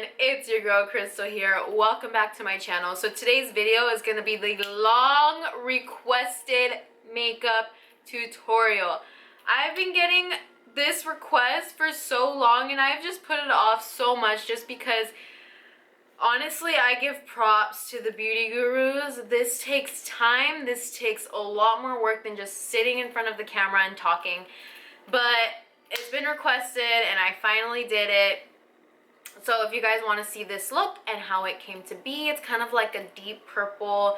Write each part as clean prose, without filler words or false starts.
everyone, it's your girl Crystal here. Welcome back to my channel. So today's video is going to be the long requested makeup tutorial. I've been getting this request for so long and I've just put it off so much just because honestly I give props to the beauty gurus. This takes time. This takes a lot more work than just sitting in front of the camera and talking. But it's been requested and I finally did it. So if you guys want to see this look and how it came to be, it's kind of like a deep purple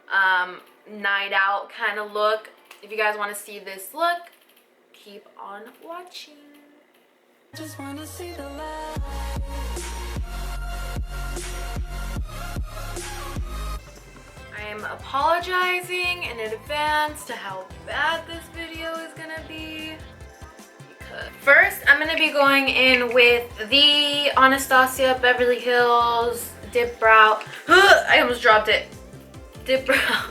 night out kind of look. If you guys want to see this look, keep on watching. Just want to see the light. I am apologizing in advance to how bad this video is gonna be. First, I'm going to be going in with the Anastasia Beverly Hills Dip Brow. I almost dropped it. Dip Brow.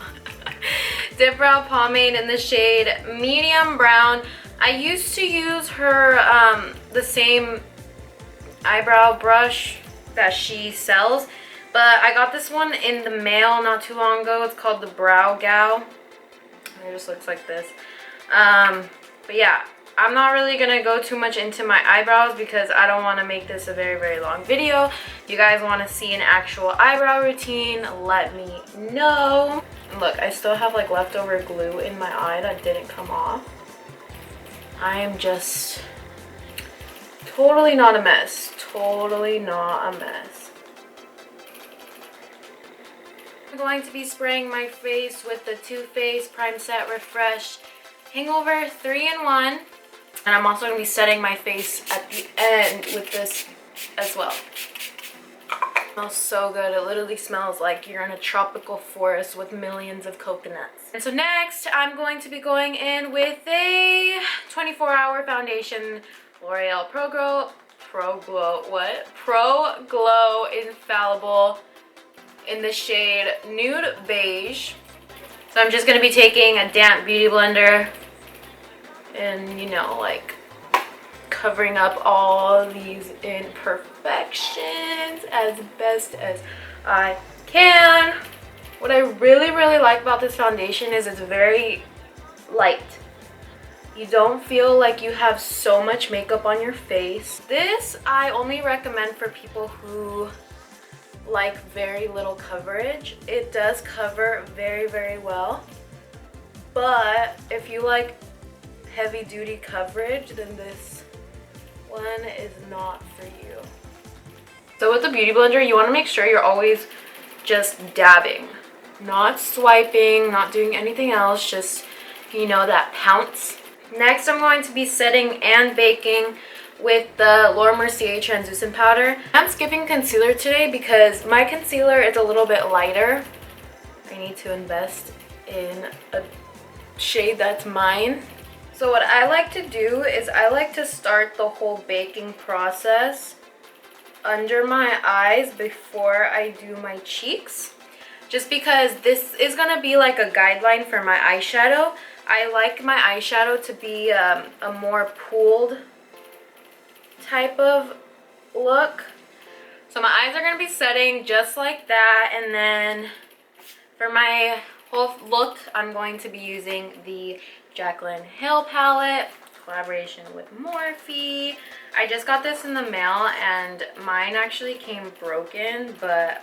Dip Brow Pomade in the shade Medium Brown. I used to use her, the same eyebrow brush that she sells. But I got this one in the mail not too long ago. It's called the Brow Gal. It just looks like this. But yeah. I'm not really going to go too much into my eyebrows because I don't want to make this a very long video. If you guys want to see an actual eyebrow routine, let me know. And look, I still have like leftover glue in my eye that didn't come off. I am just totally not a mess. Totally not a mess. I'm going to be spraying my face with the Too Faced Prime Set Refresh Hangover 3-in-1. And I'm also going to be setting my face at the end with this as well. It smells so good. It literally smells like you're in a tropical forest with millions of coconuts. And so next, I'm going to be going in with a 24-hour foundation, L'Oreal Pro Glow Infallible in the shade Nude Beige. So I'm just going to be taking a damp beauty blender and, you know, like covering up all these imperfections as best as I can. What I really like about this foundation is it's very light. You don't feel like you have so much makeup on your face. This I only recommend for people who like very little coverage. It does cover very well, but if you like heavy duty coverage, then this one is not for you. So with the beauty blender, you want to make sure you're always just dabbing, not swiping, not doing anything else, just, you know, that pounce. Next, I'm going to be setting and baking with the Laura Mercier translucent powder. I'm skipping concealer today because my concealer is a little bit lighter. I need to invest in a shade that's mine. So what I like to do is I like to start the whole baking process under my eyes before I do my cheeks. Just because this is going to be like a guideline for my eyeshadow. I like my eyeshadow to be a more pooled type of look. So my eyes are going to be setting just like that, and then for my whole look I'm going to be using the Jaclyn Hill palette, collaboration with Morphe. I just got this in the mail and mine actually came broken, but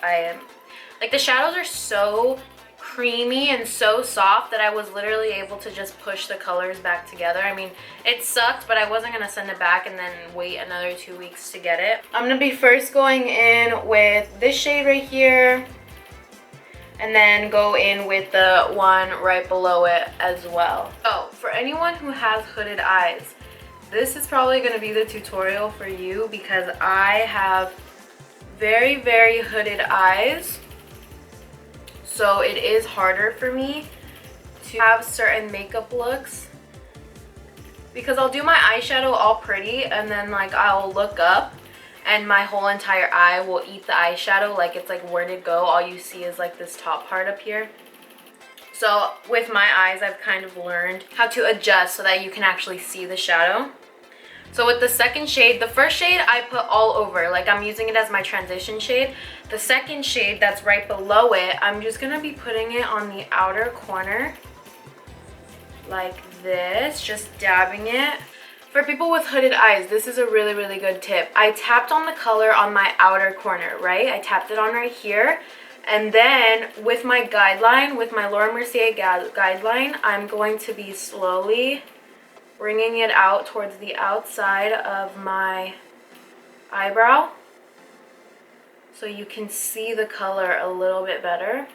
like the shadows are so creamy and so soft that I was literally able to just push the colors back together. I mean, it sucked, but I wasn't gonna send it back and then wait another 2 weeks to get it. I'm gonna be first going in with this shade right here, and then go in with the one right below it as well. So for anyone who has hooded eyes, this is probably gonna be the tutorial for you because I have very hooded eyes. So it is harder for me to have certain makeup looks because I'll do my eyeshadow all pretty and then like I'll look up and my whole entire eye will eat the eyeshadow. Like it's like, where did it go? All you see is like this top part up here. So with my eyes, I've kind of learned how to adjust so that you can actually see the shadow. So with the second shade, the first shade I put all over, like I'm using it as my transition shade. The second shade that's right below it, I'm just gonna be putting it on the outer corner like this, just dabbing it. For people with hooded eyes, this is a really, really good tip. I tapped on the color on my outer corner, right? I tapped it on right here. And then with my guideline, with my Laura Mercier guideline, I'm going to be slowly bringing it out towards the outside of my eyebrow so you can see the color a little bit better,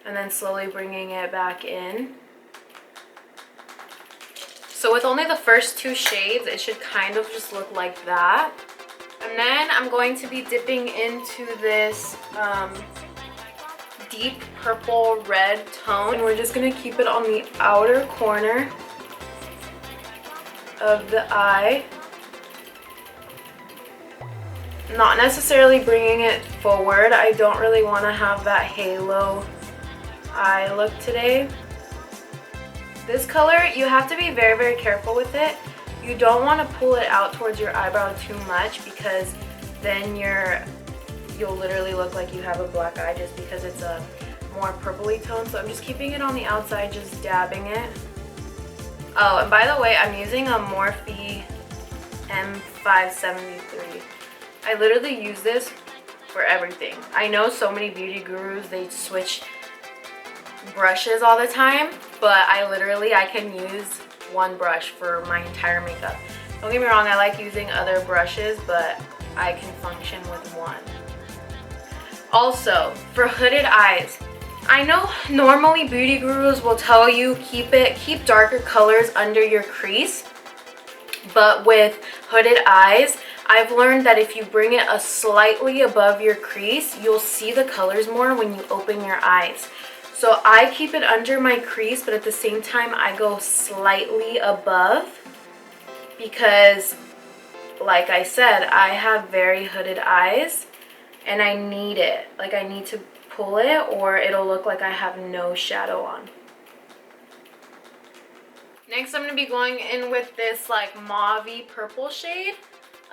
and then slowly bringing it back in. So with only the first two shades, it should kind of just look like that. And then I'm going to be dipping into this deep purple red tone, and we're just going to keep it on the outer corner of the eye. Not necessarily bringing it forward. I don't really want to have that halo eye look today. This color, you have to be very, very careful with it. You don't want to pull it out towards your eyebrow too much, because then you'll literally look like you have a black eye just because it's a more purpley tone. So I'm just keeping it on the outside, just dabbing it. Oh, and by the way, I'm using a Morphe M573. I literally use this for everything. I know so many beauty gurus, they switch brushes all the time, but I can use one brush for my entire makeup. Don't get me wrong, I like using other brushes, but I can function with one. Also, for hooded eyes, I know normally beauty gurus will tell you keep darker colors under your crease, but with hooded eyes, I've learned that if you bring it a slightly above your crease, you'll see the colors more when you open your eyes. So I keep it under my crease, but at the same time I go slightly above, because like I said, I have very hooded eyes and I need it. Like, I need to pull it or it'll look like I have no shadow on. Next, I'm going to be going in with this like mauve-y purple shade.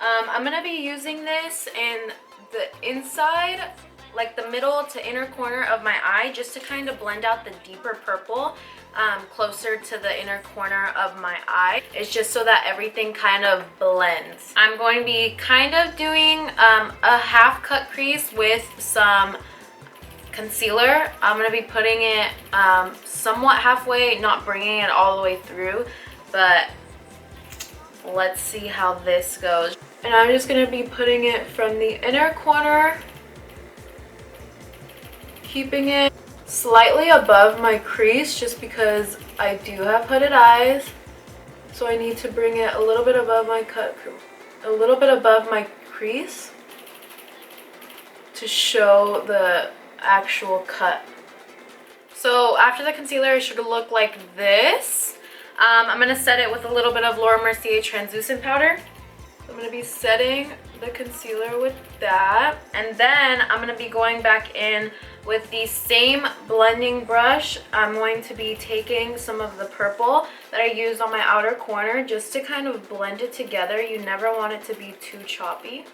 I'm going to be using this in the inside, like the middle to inner corner of my eye, just to kind of blend out the deeper purple closer to the inner corner of my eye. It's just so that everything kind of blends. I'm going to be kind of doing a half cut crease with some concealer. I'm going to be putting it somewhat halfway, not bringing it all the way through, but let's see how this goes. And I'm just going to be putting it from the inner corner, keeping it slightly above my crease just because I do have hooded eyes. So I need to bring it a little bit above my crease to show the actual cut. So after the concealer, it should look like this. I'm going to set it with a little bit of Laura Mercier translucent powder. I'm going to be setting the concealer with that, and then I'm going to be going back in with the same blending brush. I'm going to be taking some of the purple that I used on my outer corner just to kind of blend it together. You never want it to be too choppy.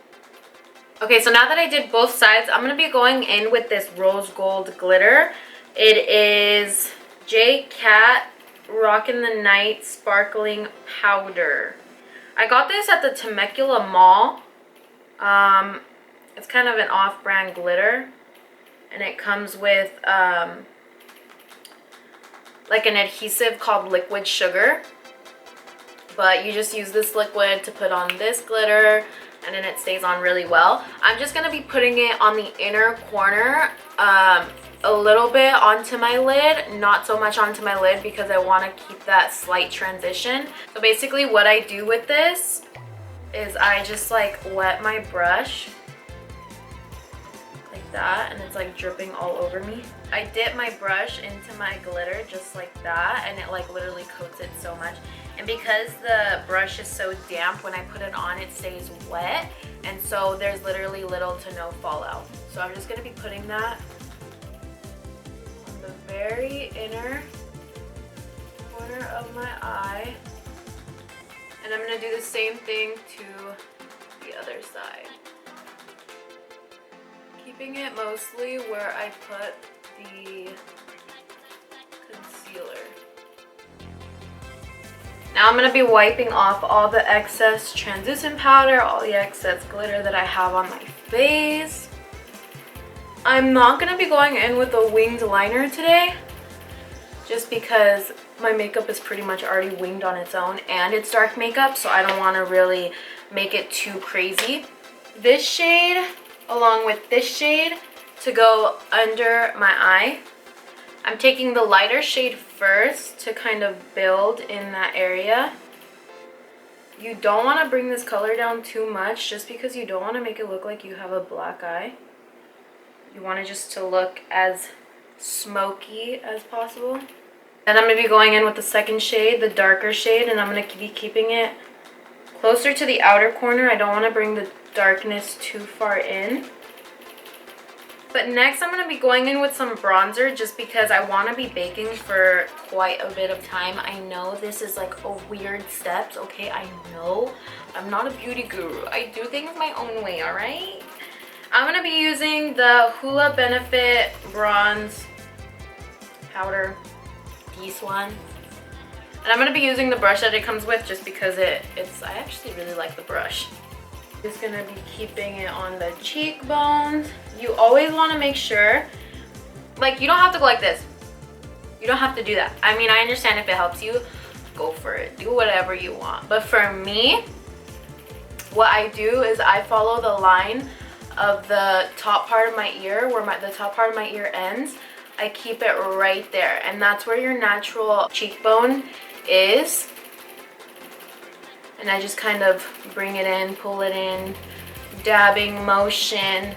Okay, so now that I did both sides, I'm going to be going in with this rose gold glitter. It is J. Cat Rockin' the Night Sparkling Powder. I got this at the Temecula Mall. It's kind of an off-brand glitter, and it comes with like an adhesive called liquid sugar, but you just use this liquid to put on this glitter, and then it stays on really well. I'm just going to be putting it on the inner corner, a little bit onto my lid, not so much onto my lid because I want to keep that slight transition. So basically what I do with this is I just like wet my brush like that, and it's like dripping all over me. I dip my brush into my glitter just like that, and it like literally coats it so much. And because the brush is so damp, when I put it on, it stays wet, and so there's literally little to no fallout. So I'm just going to be putting that on the very inner corner of my eye, And I'm gonna do the same thing to the other side. Keeping it mostly where I put the concealer. Now I'm going to be wiping off all the excess translucent powder, all the excess glitter that I have on my face. I'm not going to be going in with a winged liner today, just because my makeup is pretty much already winged on its own and it's dark makeup, so I don't want to really make it too crazy. This shade along with this shade to go under my eye. I'm taking the lighter shade first to kind of build in that area. You don't want to bring this color down too much just because you don't want to make it look like you have a black eye. You want it just to look as smoky as possible. Then I'm going to be going in with the second shade, the darker shade, and I'm going to be keeping it closer to the outer corner. I don't want to bring the darkness too far in. But next I'm going to be going in with some bronzer just because I want to be baking for quite a bit of time. I know this is like a weird steps, okay? I know. I'm not a beauty guru. I do things my own way, alright? I'm going to be using the Hoola Benefit Bronze Powder. This one. And I'm going to be using the brush that it comes with just because I actually really like the brush. Just going to be keeping it on the cheekbones. You always want to make sure, like, you don't have to go like this. You don't have to do that. I mean, I understand if it helps you, go for it. Do whatever you want. But for me, what I do is I follow the line of the top part of my ear, where the top part of my ear ends. I keep it right there. And that's where your natural cheekbone is. And I just kind of bring it in, pull it in, dabbing motion.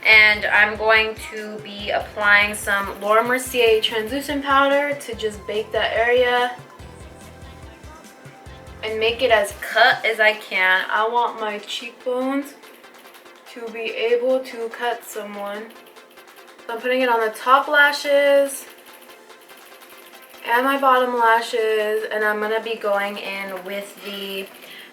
And I'm going to be applying some Laura Mercier translucent powder to just bake that area and make it as cut as I can. I want my cheekbones to be able to cut someone. So I'm putting it on the top lashes and my bottom lashes, and I'm gonna be going in with the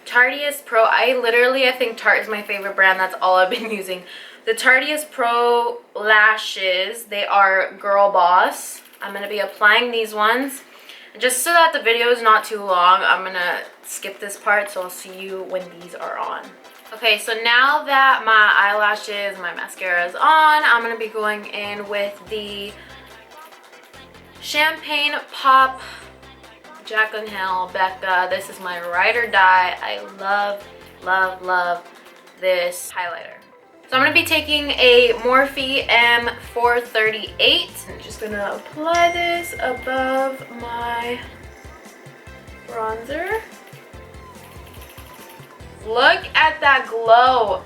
Tarteist Pro. I think Tarte is my favorite brand. That's all I've been using. The Tarteist Pro lashes, they are Girl Boss. I'm gonna be applying these ones. Just so that the video is not too long, I'm gonna skip this part, so I'll see you when these are on. Okay, so now that my eyelashes, my mascara is on, I'm gonna be going in with the Champagne Pop Jaclyn Hill Becca. This is my ride or die. I love, love, love this highlighter. So I'm going to be taking a Morphe M438. I'm just going to apply this above my bronzer. Look at that glow.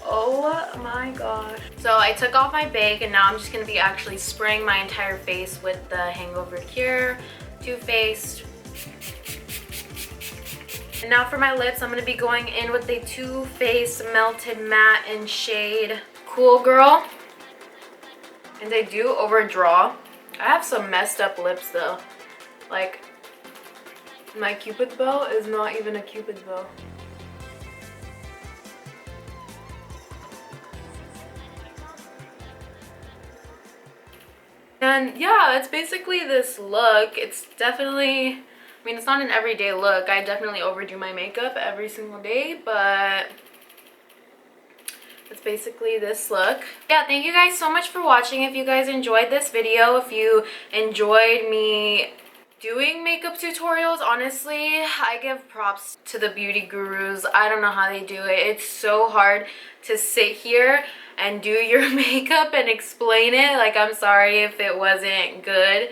Oh my gosh. So I took off my bake and now I'm just going to be actually spraying my entire face with the Hangover Cure Too Faced. And now for my lips, I'm going to be going in with the Too Faced Melted Matte in shade Cool Girl. And they do overdraw. I have some messed up lips though. Like, my Cupid's bow is not even a Cupid's bow. And yeah, it's basically this look. It's definitely, I mean, it's not an everyday look. I definitely overdo my makeup every single day, but it's basically this look. Yeah, thank you guys so much for watching. If you guys enjoyed this video, if you enjoyed me doing makeup tutorials, honestly, I give props to the beauty gurus. I don't know how they do it. It's so hard to sit here and do your makeup and explain it. Like, I'm sorry if it wasn't good.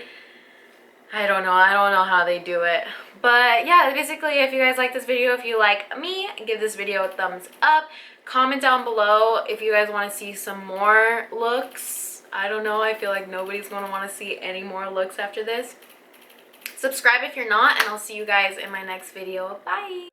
I don't know how they do it. But yeah, basically, if you guys like this video, if you like me, give this video a thumbs up. Comment down below if you guys want to see some more looks. I don't know, I feel like nobody's going to want to see any more looks after this. Subscribe if you're not, and I'll see you guys in my next video. Bye!